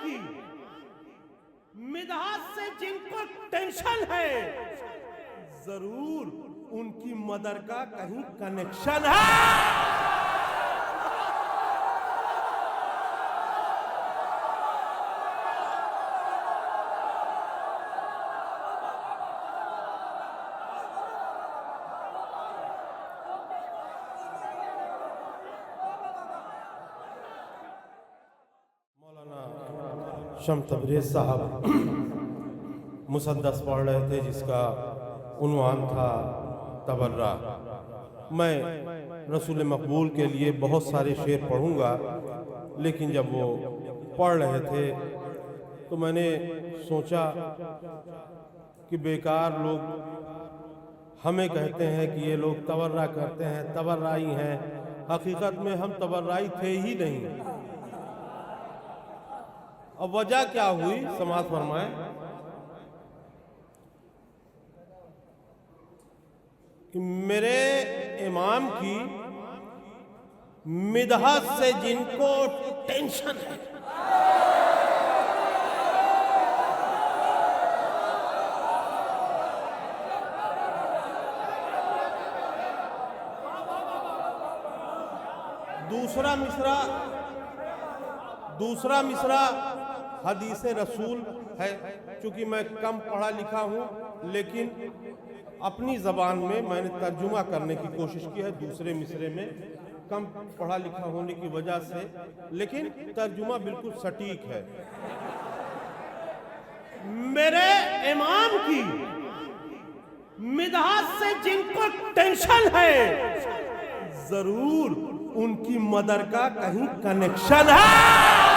की मिदहास से जिनको टेंशन है, जरूर उनकी मदर का कहीं कनेक्शन है। शम तबरेज़ साहब मुसद्दस पढ़ रहे थे जिसका उन्वान था तबर्रा। मैं रसूल मकबूल के लिए बहुत सारे शेर पढ़ूंगा, लेकिन जब वो पढ़ रहे थे तो मैंने सोचा कि बेकार लोग हमें कहते हैं कि ये लोग तबर्रा करते हैं, तबर्राई हैं। हकीकत में हम तबर्राई थे ही नहीं। अब वजह क्या हुई, समाज फरमाए कि मेरे इमाम की मिदहत से जिनको टेंशन है, दूसरा मिसरा हदीस रसूल है। चूंकि मैं कम पढ़ा लिखा हूँ, लेकिन अपनी ज़बान में मैंने तर्जुमा करने की कोशिश की है दूसरे मिसरे में, कम पढ़ा लिखा होने की वजह से, लेकिन तर्जुमा बिल्कुल सटीक है। मेरे इमाम की मिदहास से जिनको टेंशन है, जरूर उनकी मदर का कहीं कनेक्शन है।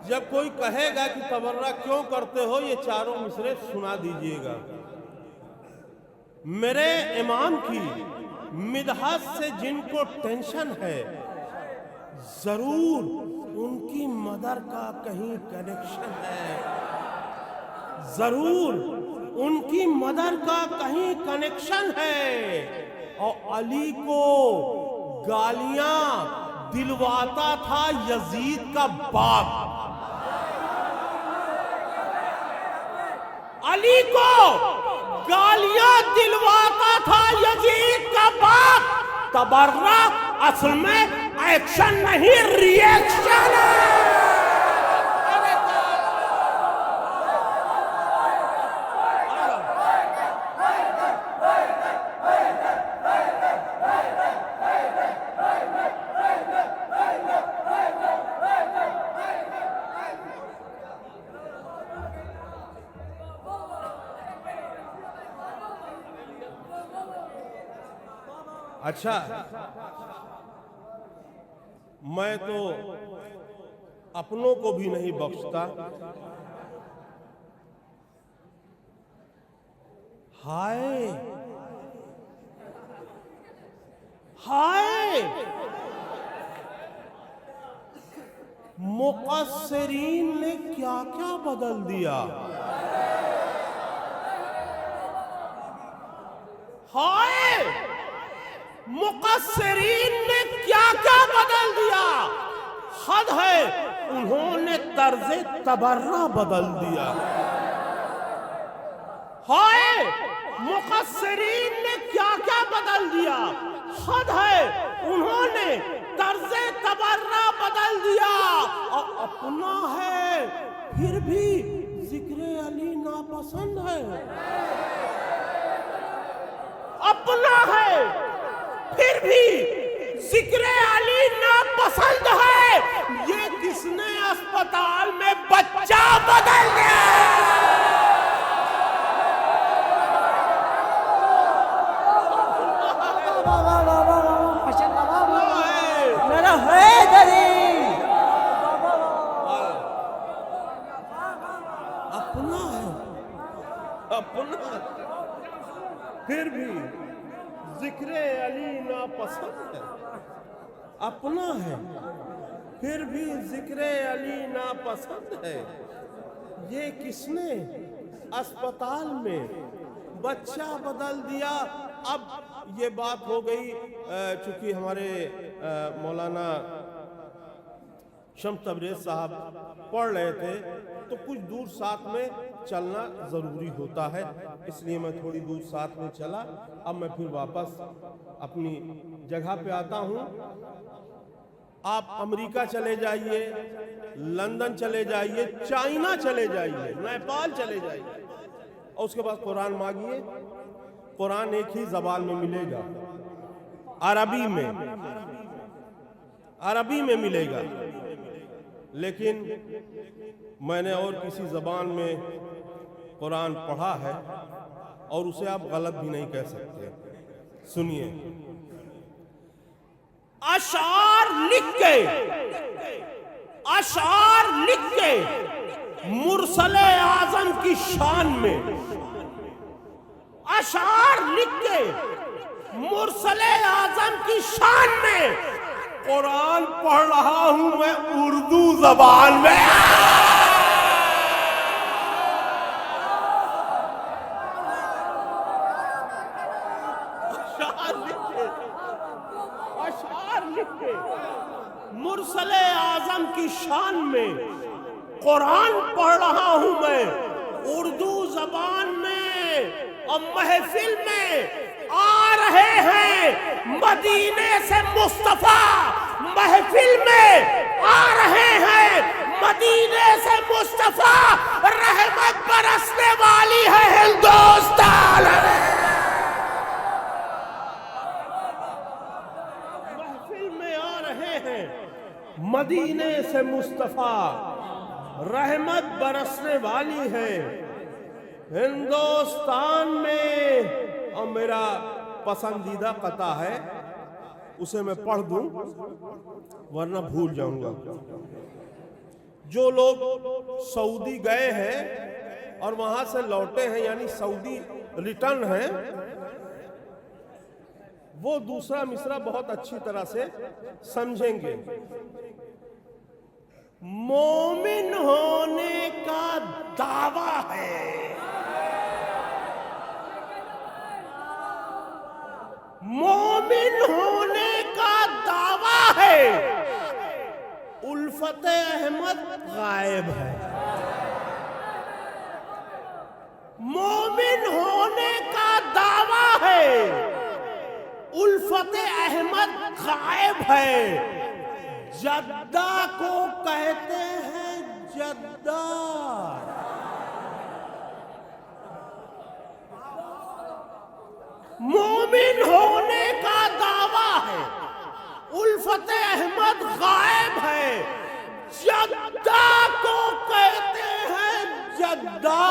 जब कोई कहेगा कि तबर्रा क्यों करते हो, ये चारों मिसरे सुना दीजिएगा। मेरे इमाम की मिदहत से जिनको टेंशन है, जरूर उनकी मदर का कहीं कनेक्शन है, जरूर उनकी मदर का कहीं कनेक्शन है। और अली को गालियां दिलवाता था यजीद का बाप। अली को गालियां दिलवाता था यजीद का बाप। तबर्रा असल में एक्शन नहीं, रिएक्शन है। अच्छा, मैं तो अपनों को भी नहीं बख्शता। हाय हाय, मुक़स्सिरीन ने क्या क्या बदल दिया। हाय, मुक़स्सिरीन ने क्या क्या बदल दिया। हद है, उन्होंने तर्ज़े तबर्रा बदल दिया। हाय, मुक़स्सिरीन ने क्या क्या बदल दिया। हद है, उन्होंने तर्ज़े तबर्रा बदल दिया। और अपना है फिर भी जिक्र अली नापसंद है। अपना है फिर भी जिक्र अली नापसंद है। ये किसने अस्पताल में बच्चा बदल दिया। मेरा है पसंद है, अपना है, फिर भी जिक्र अली नापसंद है। ये किसने अस्पताल में बच्चा बदल दिया। अब ये बात हो गई, चूंकि हमारे मौलाना शम्स तबरेज़ साहब पढ़ रहे थे तो कुछ दूर साथ में चलना ज़रूरी होता है, इसलिए मैं थोड़ी दूर साथ में चला। अब मैं फिर वापस अपनी जगह पे आता हूँ। आप अमेरिका चले जाइए, लंदन चले जाइए, चाइना चले जाइए, नेपाल चले जाइए और उसके बाद कुरान मांगिए, कुरान एक ही ज़बान में मिलेगा, अरबी में मिलेगा। लेकिन मैंने और किसी ज़बान में कुरान पढ़ा है और उसे आप गलत भी नहीं कह सकते। सुनिए, अशार लिख के मुरसले आज़म की शान में, अशार लिख के मुरसले आज़म की शान में कुरान पढ़ रहा हूं मैं उर्दू ज़बान में। अशार लिख के मुरसले आज़म की शान में कुरान पढ़ रहा हूं मैं उर्दू ज़बान में। और महफिल में आ रहे हैं मदीने से मुस्तफा, महफिल में आ रहे हैं मदीने से मुस्तफा, रहमत बरसने वाली है हिंदुस्तान में। महफिल में आ रहे हैं मदीने से मुस्तफा, रहमत बरसने वाली है हिंदुस्तान में। और मेरा पसंदीदा कता है, उसे मैं पढ़ दूं वरना भूल जाऊंगा। जो लोग सऊदी गए हैं और वहां से लौटे हैं, यानी सऊदी रिटर्न हैं, वो दूसरा मिसरा बहुत अच्छी तरह से समझेंगे। मोमिन होने का दावा है, मोमिन होने का दावा है, उल्फत अहमद गायब है। मोमिन होने का दावा है, उल्फत अहमद गायब है। जद्दा को कहते हैं जद्दा, मोमिन होने का दावा है, उल्फत अहमद गायब है। जद्दा को कहते हैं जद्दा,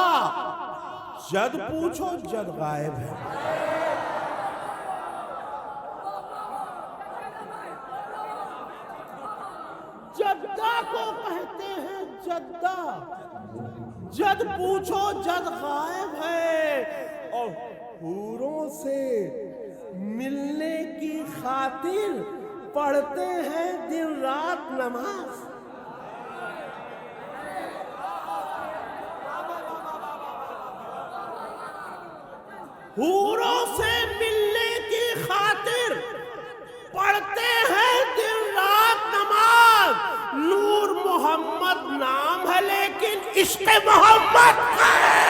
जद पूछो जद गायब है। जद्दा को कहते हैं जद्दा, जद पूछो जद गायब है। और हूरों से मिलने की खातिर पढ़ते हैं दिन रात नमाज। हूरों से मिलने की खातिर पढ़ते हैं दिन रात नमाज। नूर मोहम्मद नाम है लेकिन इश्क़ मोहम्मद का है।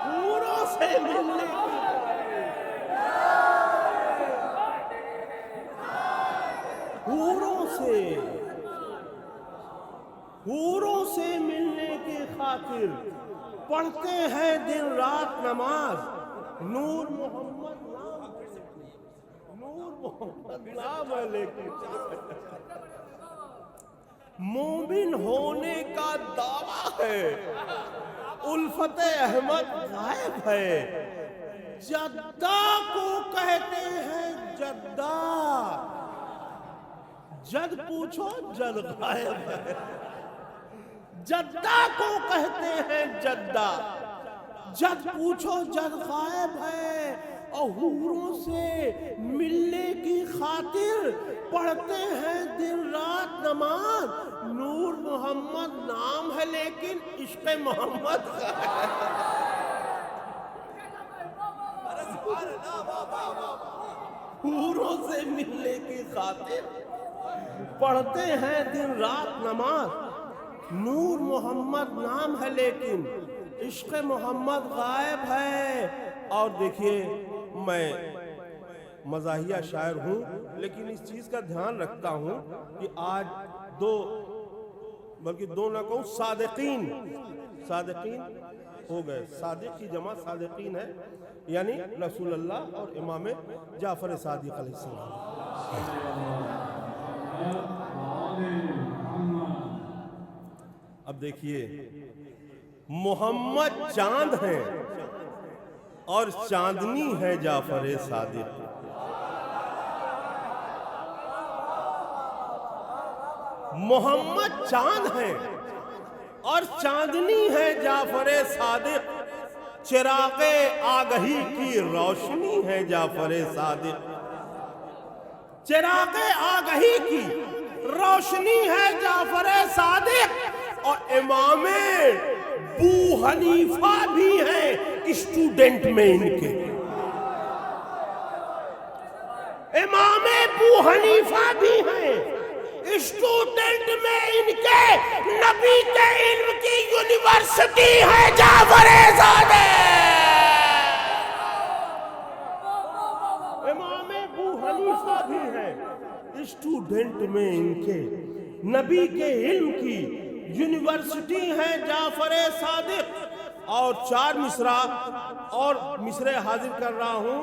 हूरों से मिलने हूरों से मिलने की खातिर पढ़ते हैं दिन रात नमाज। नूर मोहम्मद नाम है लेकिन मोमिन होने का दावा है, उल्फत अहमद गायब है। जद्दा को कहते हैं जद्दा, जद पूछो जद गायब है। जद्दा को कहते हैं जद्दा। जद पूछो जद गायब है, और हूरों से मिलने की खातिर पढ़ते हैं दिन रात नमाज। नूर मोहम्मद नाम है लेकिन इश्क़ मोहम्मद का है। हूरों से मिलने की खातिर पढ़ते हैं दिन रात नमाज। नूर मोहम्मद नाम है लेकिन इश्क़ मोहम्मद गायब है। और देखिए, मैं मज़ाहिया शायर हूँ, लेकिन इस चीज़ का ध्यान रखता हूँ कि आज दो ना कहूँ, सादिकीन हो गए। सादिक की जमा सादिकीन है, यानी रसूलुल्लाह और इमाम जाफर सादिक अलैहिस्सलाम। अब देखिए, मोहम्मद चांद है और चांदनी है जाफर सादिक। मोहम्मद चांद है और चांदनी है जाफर सादिक। चिरागे आगही की रोशनी है जाफर सादिक। चिरागे आगही की रोशनी है जाफर सादिक। और इमामे बू हनीफा भी है स्टूडेंट में इनके। इमामे बू हनीफा भी हैं स्टूडेंट में इनके। नबी के इल्म की यूनिवर्सिटी है जाफर सादिक। इमामे बू हनीफा भी है स्टूडेंट में इनके। नबी के इल्म की यूनिवर्सिटी है जाफर सादिक। और 4 मिसरा और मिसरे हाजिर कर रहा हूं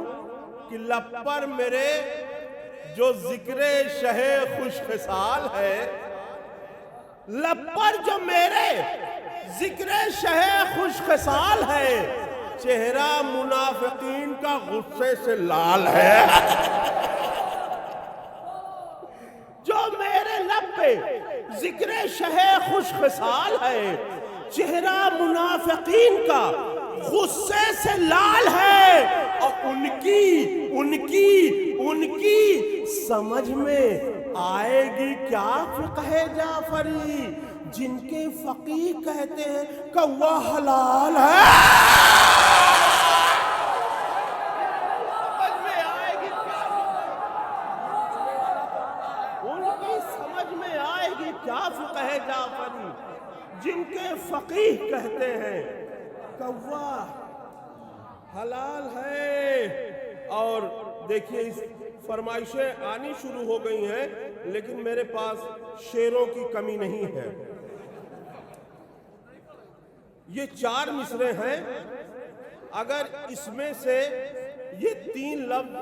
कि लब पर मेरे जो जिक्र शहे खुशखसाल है, लब पर जो मेरे जिक्र शहे खुशखसाल है, चेहरा मुनाफिकीन का गुस्से से लाल है। जो मेरे लब पे जिक्र शहे खुशखसाल है, चेहरा मुनाफिकीन का गुस्से से लाल है। और उनकी समझ में आएगी क्या फिक़्ह जाफरी, जिनके फकीह कहते हैं कौवा हलाल है। समझ में आएगी क्या? उनकी समझ में आएगी क्या फिक़्ह जाफरी, जिनके फकीह कहते हैं कौवा हलाल है। और देखिए, इस फरमाइशें आनी शुरू हो गई हैं, लेकिन मेरे पास शेरों की कमी नहीं है। ये 4 मिसरे हैं। अगर इसमें से ये 3 लफ्ज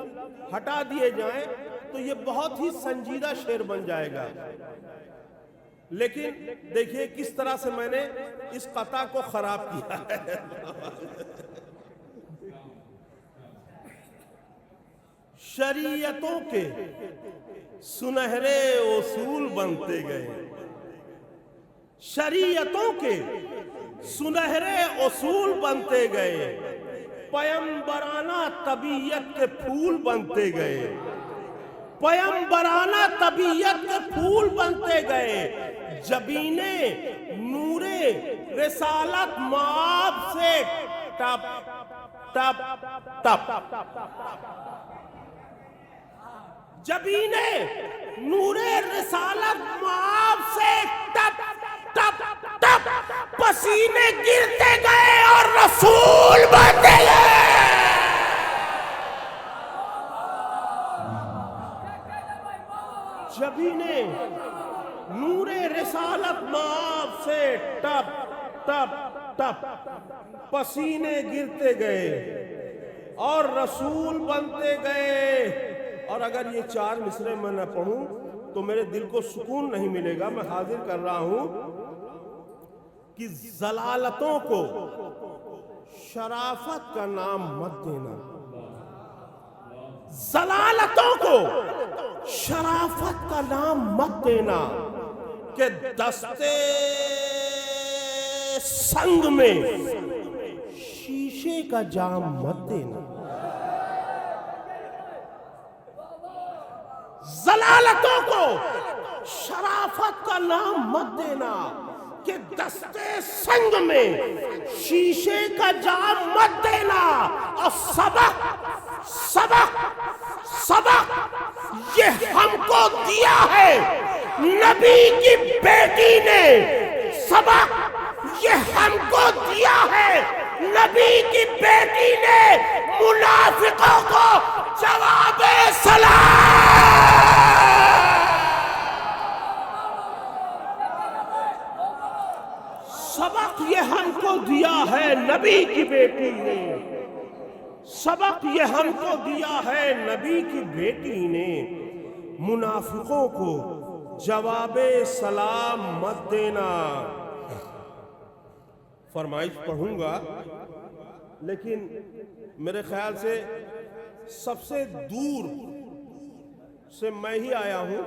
हटा दिए जाएं तो ये बहुत ही संजीदा शेर बन जाएगा। लेकिन देखिए किस तरह से मैंने इस कता को खराब किया है। शरीयतों के सुनहरे उसूल बनते गए। शरीयतों के सुनहरे उसूल बनते गए। पैगंबराना तबीयत के फूल बनते गए। पैगंबराना तबीयत के फूल बनते गए। जबीने नूरे रिसालत माब से टप टप टप। जबीने नूरे रिसालत माब से टप टप टप पसीने गिरते गए और रसूल बनते गए। जबीने नूरे रिसालत माब से टप टप टप पसीने गिरते गए और रसूल बनते गए। और अगर ये 4 मिसरे मैं न पढ़ूं तो मेरे दिल को सुकून नहीं मिलेगा। मैं हाजिर कर रहा हूं कि जलालतों को शराफत का नाम मत देना। जलालतों को शराफत का नाम मत देना। कि दस्ते संग में शीशे का जाम मत देना। जलालतों को शराफत का नाम मत देना कि दस्ते संग में शीशे का जाम मत देना। और सबक सबक सबक ये हमको दिया है नबी की बेटी ने। सबक ये हमको दिया है नबी की बेटी ने। मुनाफिकों को जवाबे सलाम। सबक ये हमको दिया है नबी की बेटी ने। सबक ये हमको दिया है नबी की बेटी ने। मुनाफिकों को जवाबे सलाम मत देना। फरमाइश पढ़ूंगा, लेकिन मेरे ख्याल से सबसे दूर से मैं ही आया हूं,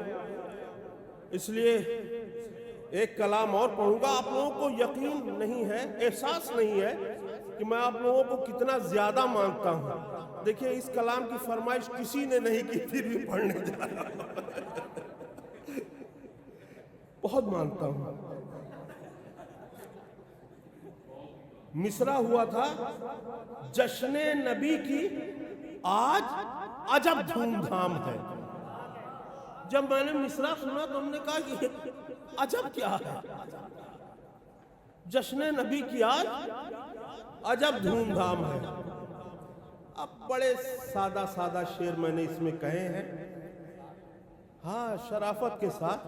इसलिए एक कलाम और पढ़ूंगा। आप लोगों को यकीन नहीं है, एहसास नहीं है कि मैं आप लोगों को कितना ज्यादा मानता हूं। देखिए, इस कलाम की फरमाइश किसी ने नहीं की, फिर भी पढ़ने जा रहा हूं। बहुत मानता हूं। मिसरा हुआ था, जश्ने नबी की आज अजब धूमधाम है। जब मैंने मिसरा सुना तो हमने कहा कि अजब क्या है, जश्ने नबी की आज अजब धूमधाम है। अब बड़े सादा सादा शेर मैंने इसमें कहे हैं, हाँ, शराफत के साथ।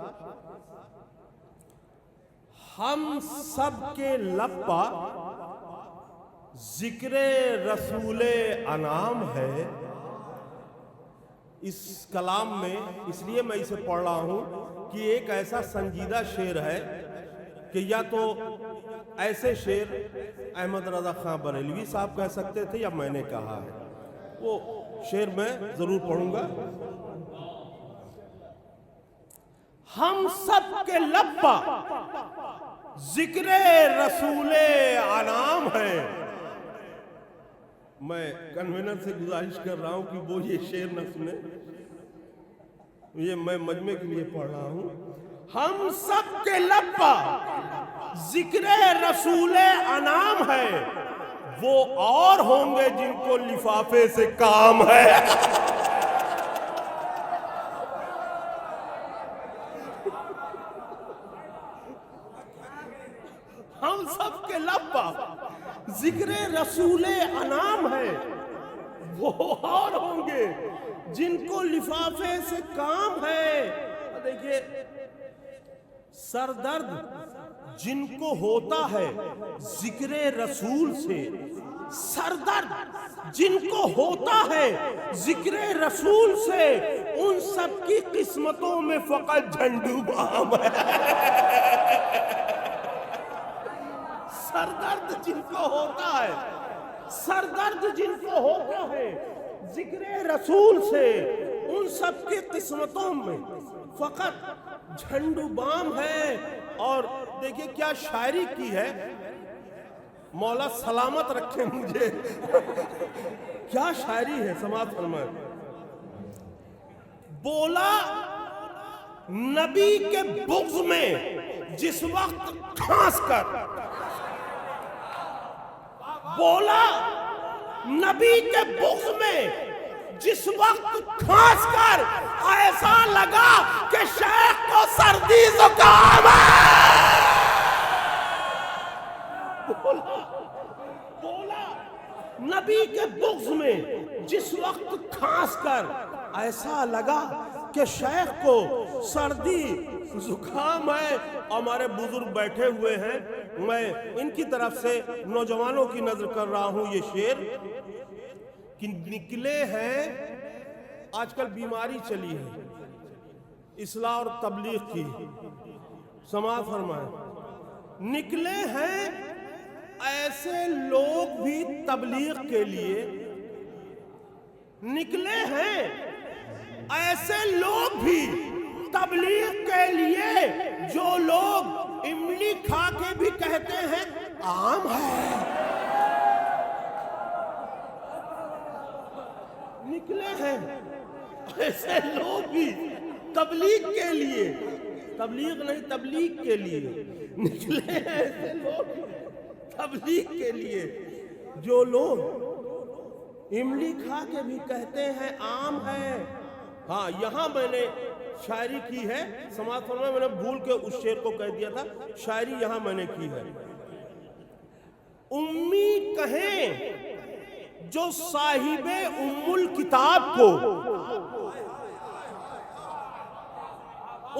हम सब के लब पर जिक्रे रसूले अनाम है। इस कलाम में इसलिए मैं इसे पढ़ रहा हूं कि एक ऐसा संजीदा शेर है कि या तो ऐसे शेर अहमद रजा खां बरेलवी साहब कह सकते थे या मैंने कहा है। वो शेर मैं जरूर पढ़ूंगा। हम सब के लब पर जिक्रे रसूले अनाम है। मैं कन्वेनर से गुजारिश कर रहा हूं कि वो ये शेर न सुने, ये मैं मजमे के लिए पढ़ रहा हूं। हम सब के लब पर जिक्रे रसूले अनाम है, वो और होंगे जिनको लिफाफे से काम है। हम सब के लब पर जिक्रे रसूले अनाम है, वो और होंगे जिनको लिफाफे से काम है। देखिए, सरदर्द जिनको होता है जिक्रे रसूल से, सरदर्द जिनको होता है जिक्रे रसूल से, उन सब की किस्मतों में फकत झंडू बाम है। सरदर्द जिनको होता है, सरदर्द जिनको होता है जिक्रे रसूल से, उन सब की किस्मतों में फकत झंडू बाम है। और देखिए क्या शायरी की है, मौला सलामत रखे मुझे। क्या शायरी है, समाज फरमाए। बोला नबी के बुग़्ज़ में जिस वक्त खांस कर, बोला नबी के बुग़्ज़ में जिस वक्त खांस कर, ऐसा लगा कि शेख को सर्दी जुकाम है। बोला नबी के बुग़्ज़ में जिस वक्त खांस कर, ऐसा लगा कि शेख को सर्दी जुकाम है। हमारे बुजुर्ग बैठे हुए हैं, मैं इनकी तरफ से नौजवानों की नजर कर रहा हूं ये शेर कि निकले हैं, आजकल बीमारी चली है इस्लाह और तबलीग की, समाज फरमाए। निकले हैं ऐसे लोग भी तबलीग के लिए, निकले हैं ऐसे लोग भी तबलीग के लिए जो लोग इमली खा के भी कहते हैं आम है। निकले हैं ऐसे लोग भी तबलीग के लिए, तबलीग नहीं तबलीग के लिए निकले हैं ऐसे लोग तबलीग के लिए, जो लोग इमली खा के भी कहते हैं आम है। हाँ, यहाँ मैंने शायरी की है, समाज में मैंने भूल के उस शेर को कह दिया था, शायरी यहाँ मैंने की है। उम्मी कहें जो साहिबे उम्मुल किताब को,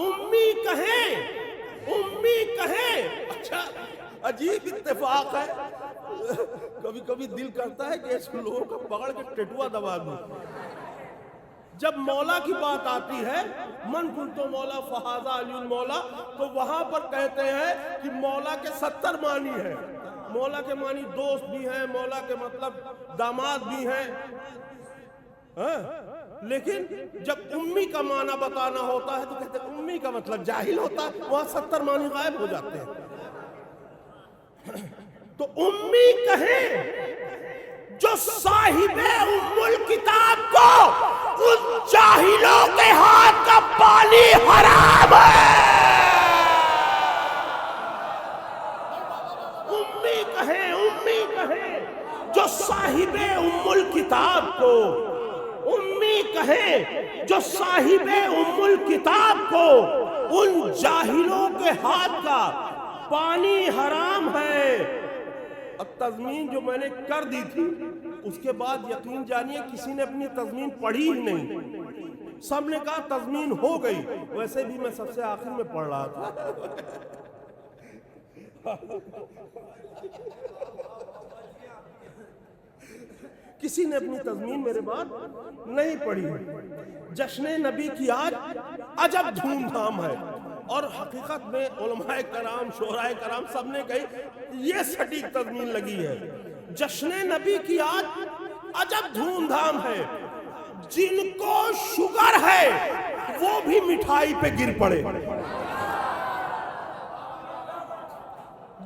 उम्मी कहें। अच्छा, अजीब इत्तेफाक है, कभी कभी दिल करता है कि ऐसे लोगों को पकड़ के टेटुआ दबा दूं। जब मौला की बात आती है, मन कुंतो मौला फहाजा अलीउल मौला, तो वहां पर कहते हैं कि मौला के 70 मानी है। मौला के मानी दोस्त भी हैं, मौला के मतलब दामाद भी हैं, लेकिन जब उम्मी का माना बताना होता है तो कहते हैं उम्मी का मतलब जाहिल होता है, वहां 70 मानी गायब हो जाते हैं। तो उम्मी कहें जो साहिबे उम्मुल किताब को, उन जाहिलों के हाथ का पानी हराम है। उम्मी कहें जो साहिबे उम्मुल किताब को, उम्मी कहें जो साहिबे उम्मुल किताब को, उन जाहिलों के हाथ का पानी हराम है। अब तज़मीन जो मैंने कर दी थी, उसके बाद यकीन जानिए किसी ने अपनी तज़मीन पढ़ी ही नहीं। सबने कहा तज़मीन हो गई, वैसे भी मैं सबसे आखिर में पढ़ रहा था। किसी ने अपनी तज़मीन मेरे बाद नहीं पढ़ी। जश्न नबी की आज अजब धूमधाम है, और हकीकत में उलमाए कराम, शोराए कराम सबने कही ये सटीक तज़मीन लगी है। जश्न नबी की आज अजब धूमधाम है। जिनको शुगर है वो भी मिठाई पे गिर पड़े।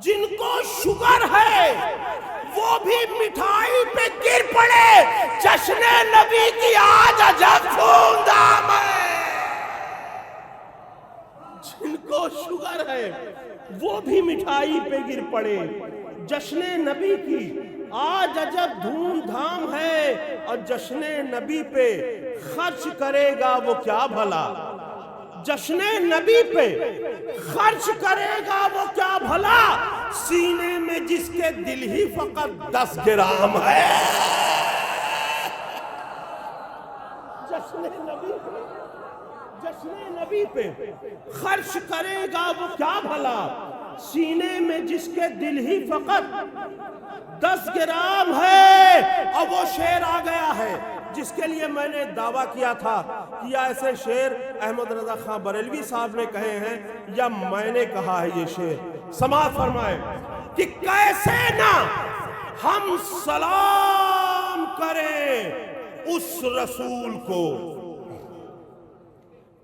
जिनको शुगर है वो भी मिठाई पे गिर पड़े। जश्न नबी की आज अजब धूमधाम है। जिनको शुगर है वो भी मिठाई पे गिर पड़े। जश्न नबी की आज अजब धूमधाम है, और जश्न नबी पे खर्च करेगा वो क्या भला। जश्न नबी पे खर्च करेगा वो क्या भला, सीने में जिसके दिल ही फकत 10 ग्राम है। जश्न नबी पे खर्च करेगा वो क्या भला, सीने में जिसके दिल ही फकत 10 ग्राम है। अब वो शेर आ गया है जिसके लिए मैंने दावा किया था कि या ऐसे शेर अहमद रजा खां बरेलवी साहब ने कहे हैं या मैंने कहा है। ये शेर समाअत फरमाए कि कैसे ना हम सलाम करें उस रसूल को,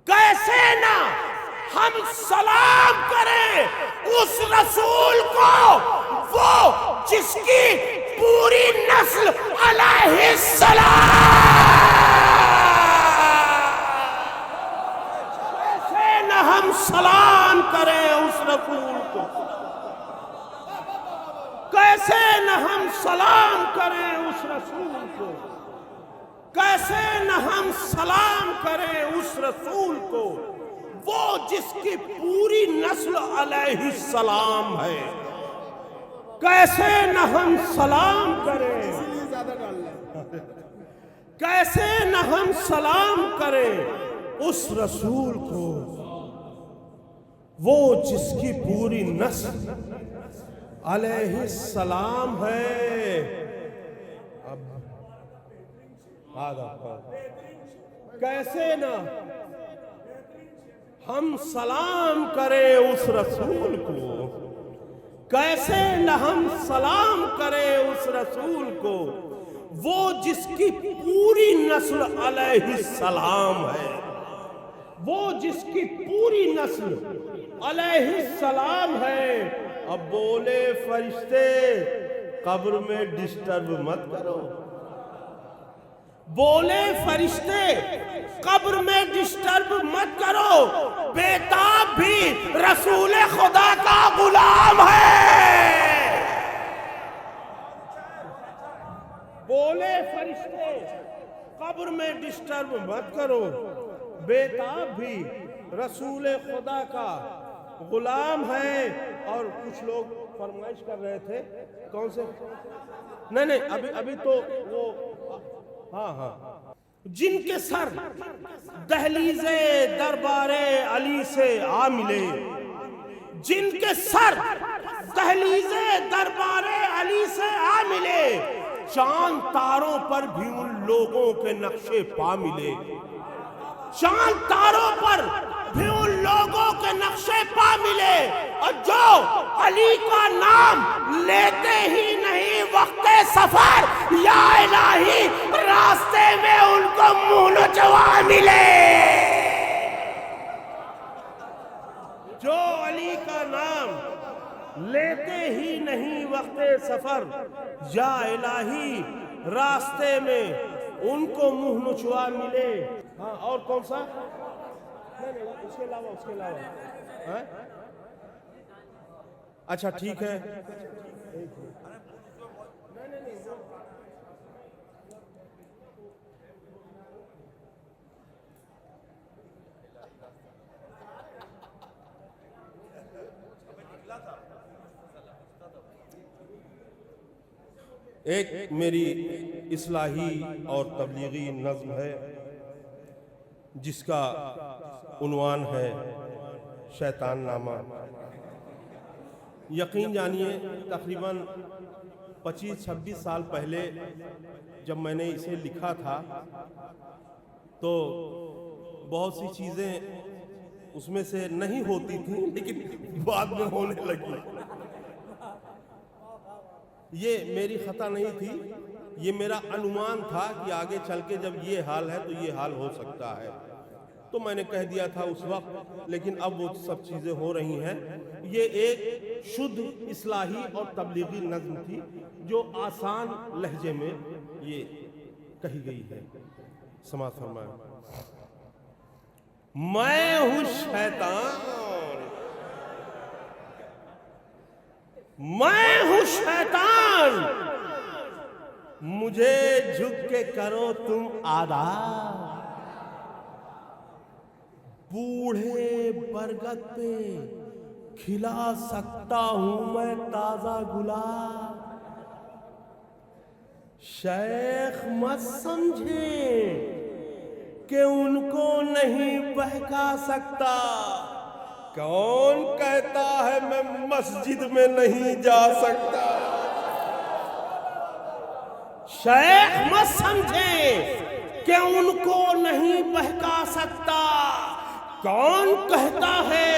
कैसे ना हम सलाम करें उस रसूल को, वो जिसकी पूरी नस्ल अलैहिस्सलाम। कैसे ना हम सलाम करें उस रसूल को, कैसे न हम सलाम करें उस रसूल को, कैसे न हम सलाम करें उस रसूल को, वो जिसकी पूरी नस्ल अलैहिस्सलाम है। कैसे न हम सलाम करें, कैसे न हम सलाम करें उस रसूल को, वो जिसकी पूरी नस्ल अलैहिस्सलाम है। अब कैसे न हम सलाम करें उस रसूल को, कैसे न हम सलाम करें उस रसूल को, वो जिसकी पूरी नस्ल अलैहिस्सलाम है, वो जिसकी पूरी नस्ल अलैहिस्सलाम है। अब बोले फरिश्ते कब्र में डिस्टर्ब मत करो। बोले फरिश्ते कब्र में डिस्टर्ब मत करो, बेताब भी रसूल खुदा का गुलाम है। बोले फरिश्ते कब्र में डिस्टर्ब मत करो, बेताब भी रसूल खुदा का गुलाम है। और कुछ लोग फरमाइश कर रहे थे, कौन से? नहीं, अभी तो वो, हाँ, जिनके सर दहलीज़े दरबारे अली से आ मिले, जिनके सर दहलीज़े दरबारे अली से आ मिले, चांद तारों पर भी उन लोगों के नक्शे पा मिले। चांद तारों पर भी उन लोगों के नक्शे पा मिले। और जो अली का नाम लेते ही नहीं वक्त सफर, या इलाही रास्ते में उनको मुंह नचवा मिले। जो अली का नाम लेते ही नहीं वक्त सफर, या इलाही रास्ते में उनको मुंह नचवा मिले। हाँ, और कौन सा? नहीं, उसके अलावा हाँ? अच्छा ठीक है। एक मेरी इस्लाही और तबलीगी नज़्म है जिसका उन्वान है शैतान नामा। यकीन जानिए तकरीबन 25-26 साल पहले जब मैंने इसे लिखा था तो बहुत सी चीज़ें उसमें से नहीं होती थी, लेकिन बाद में होने लगी। ये मेरी खता नहीं थी, ये मेरा अनुमान था कि आगे चल के जब ये हाल है तो ये हाल हो सकता है। तो मैंने कह दिया था उस वक्त, लेकिन अब वो सब चीज़ें हो रही हैं। ये एक शुद्ध इस्लाही और तबलीगी नज़्म थी जो आसान लहजे में ये कही गई है। समाज फरमाए। मैं हूँ शैतान, मैं हूँ शैतान, मुझे झुक के करो तुम आदा। बूढ़े बरगद पे खिला सकता हूं मैं ताजा गुलाब। शेख मत समझे कि उनको नहीं बहका सकता। कौन कहता है मैं मस्जिद में नहीं जा सकता? शेख मत समझे कि उनको नहीं बहका सकता। कौन कहता है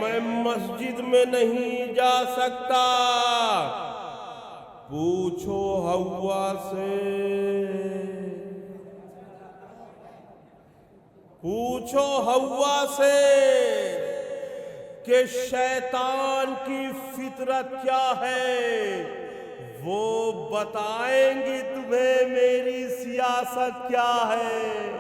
मैं मस्जिद में नहीं जा सकता? पूछो हव्वा से, पूछो हव्वा से कि शैतान की फितरत क्या है। वो बताएंगी तुम्हें मेरी सियासत क्या है।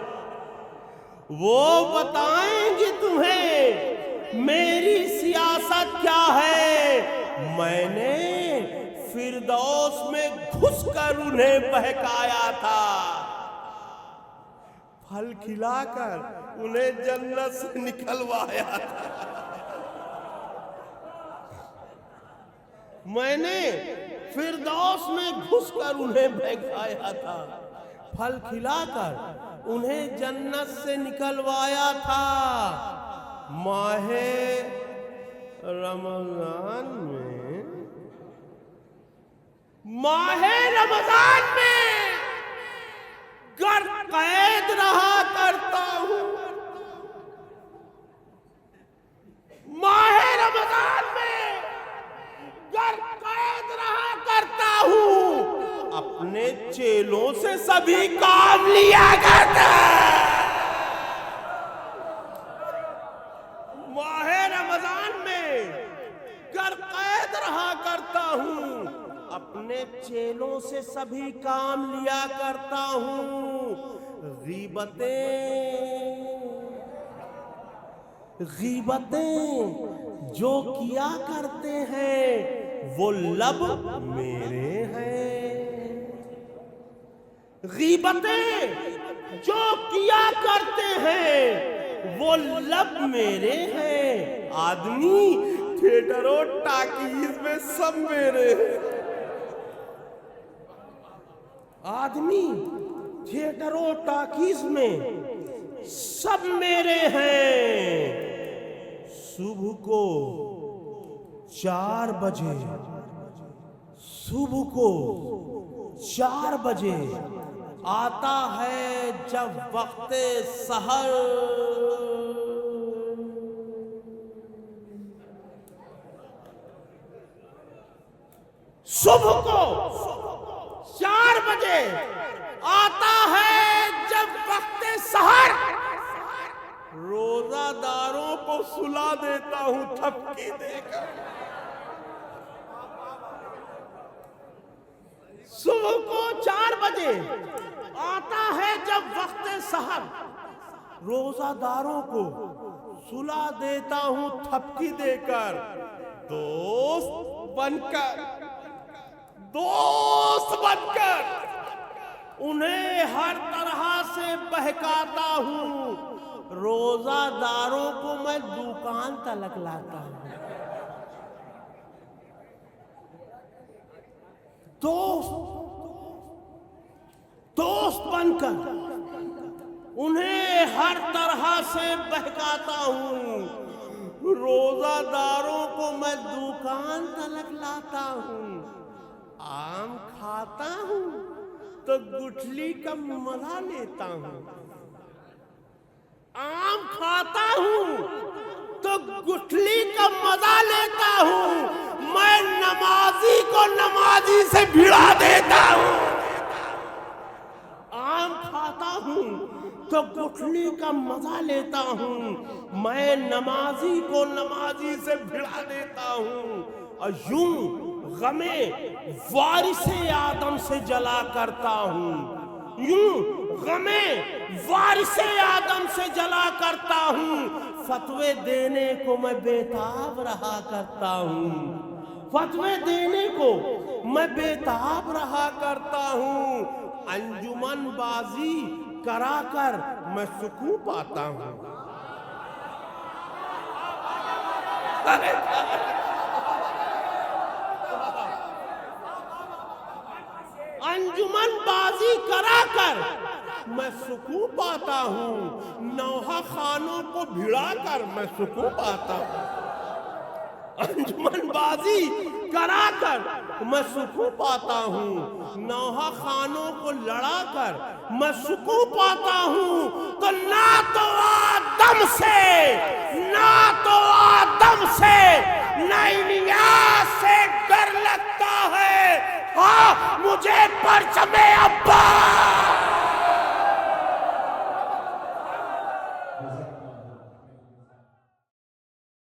वो बताएंगी तुम्हें मेरी सियासत क्या है। मैंने फिरदौस में घुसकर उन्हें बहकाया था, फल खिलाकर उन्हें जन्नत से निकलवाया था। मैंने फिरदौस में घुसकर उन्हें बहकाया था, फल खिलाकर उन्हें जन्नत से निकलवाया था। माहे रमजान में, माहे रमजान में गर कैद रहा करता हूं। माहे रमजान में गर कैद रहा करता हूं। अपने चेलों से सभी काम लिया करता। माहे रमजान में गर कैद हथेलों से सभी काम लिया करता हूं। गीबतें जो किया करते हैं वो लब मेरे हैं। गीबतें जो किया करते हैं वो लब मेरे हैं। आदमी थिएटर और टाकीज में सब मेरे हैं। आदमी थिएटर और टाकीज में सब मेरे हैं। सुबह को 4 बजे, सुबह को 4 बजे आता है जब वक्त सहर। सुबह को 4 बजे आता है जब वक्त सहर। रोजादारों को सुला देता हूं थपकी देकर। सुबह को 4 बजे आता है जब वक्त सहर। रोजादारों को सुला देता हूं थपकी देकर। दोस्त बनकर उन्हें हर तरह से बहकाता हूं। रोजादारों को मैं दुकान तलक लाता हूं। दोस्त बनकर उन्हें हर तरह से बहकाता हूं। रोजादारों को मैं दुकान तलक लाता हूं। आम खाता हूं तो गुठली का मजा लेता हूं। आम खाता हूं तो गुठली का मजा लेता हूं। मैं नमाजी को नमाजी से भिड़ा देता हूं। आम खाता हूं तो गुठली का मजा लेता हूं। मैं नमाजी को नमाजी से भिड़ा देता हूं। और यूं गमे वारिसे आदम से जला करता हूं। यूं गमे वारिसे आदम से जला करता हूं। फतवे देने को मैं बेताब रहा करता हूं। फतवे देने को मैं बेताब रहा करता हूं। अंजुमन बाजी कराकर मैं सुकून पाता हूं। अंजुमन बाजी कराकर मैं सुकून पाता हूँ। नौहा खानों को भिड़ाकर मैं सुकून पाता हूँ। अंजुमन बाजी कराकर मैं सुकून पाता हूँ। नौहा खानों को लड़ाकर मैं सुकून पाता हूँ। तो ना तो आदम से ना इलियास से डर लगता है। हाँ मुझे परचमे अब्बास